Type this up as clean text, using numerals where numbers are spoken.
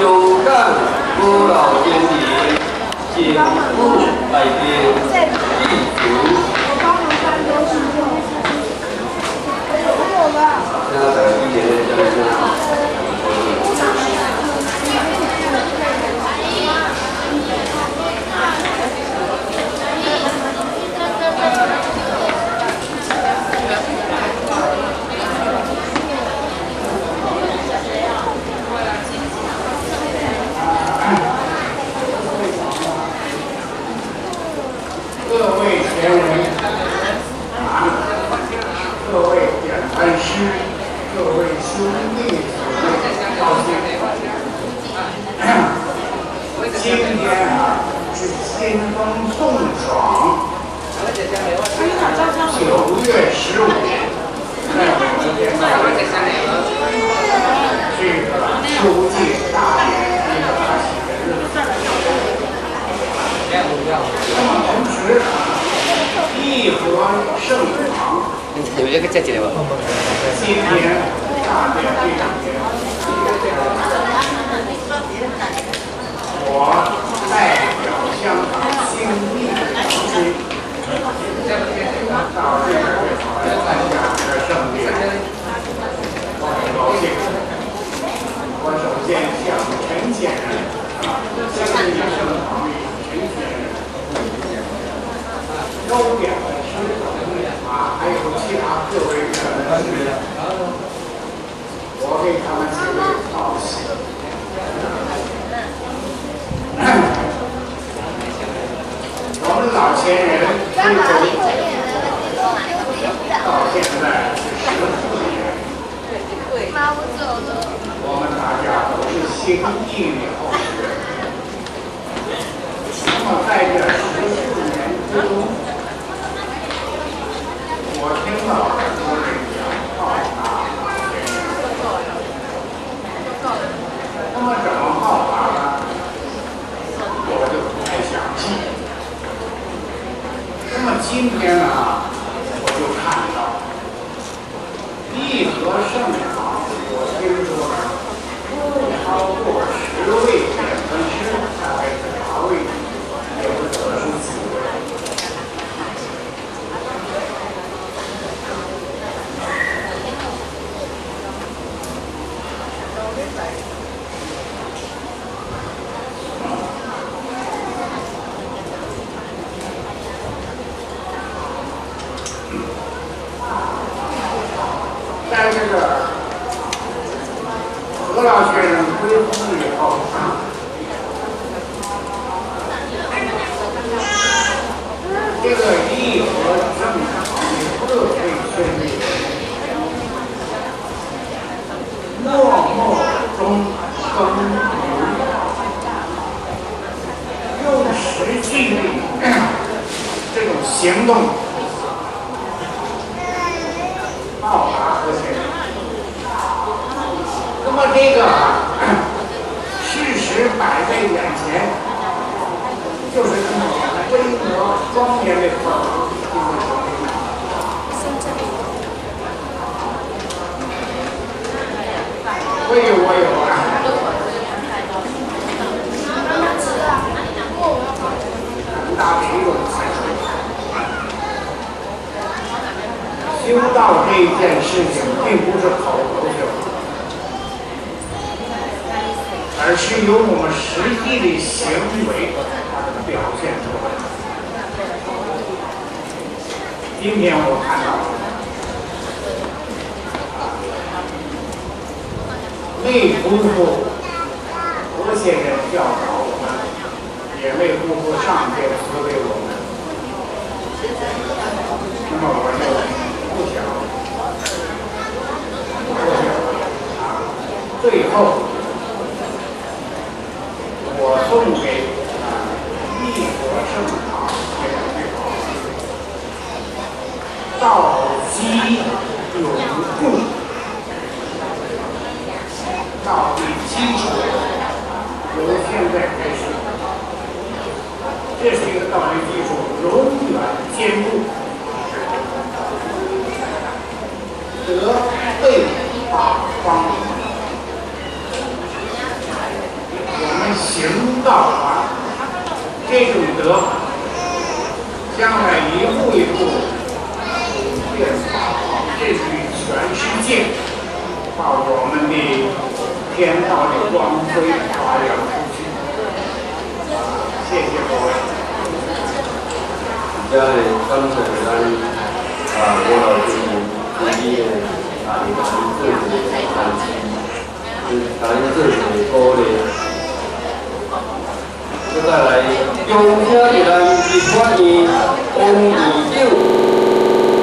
勇敢不老坚定，进步改变地球。那在一年的江苏。各位前人，各位典范师，各位兄弟姊妹，今天是清风送爽，9月15，在我们这个秋季大典的大喜日子。那么同时，义和圣堂今天大典这两天，我代表香港新义堂区到这个地方来参加这个圣典，我很高兴。我首先向陈先生，新义圣堂陈先生。周表的师还有其他各位的我给他们几位道谢。我们老前人推崇到现在是14年，我们大家都是新义的后人。那么在这14年之中，我听到很多人讲报答前人，那么怎么报答呢？我就不太详细。那么今天呢，我就看到义和圣堂，我听说不超过10位典范师，大概是8位，有的是几位。在这个何老先生归宗以后，这个义和圣堂的各位兄弟默默中耕耘，用实际的这种行动报答和前人。那么这个事实摆在眼前，就是这么规模庄严的课堂。所以我有很大的一种感受。修道这一件事情并不是口头修，而是由我们实际的行为表现出来。今天我看到没辜负何先生教导我们，也没辜负上天赐给我们。那么我就不想最后我送给义和圣堂这两句话：道基永固，道的基础由现在开始，这是一个道的基础，永远坚固。德备八方，道法，这种德法，将来一步一步变法，甚至于全世界，把我们的天道的光辉发扬出去。谢谢各位。在刚才咱我老师提议的台湾政府的单机，台湾政府的鼓励，再来中车一咱立法院。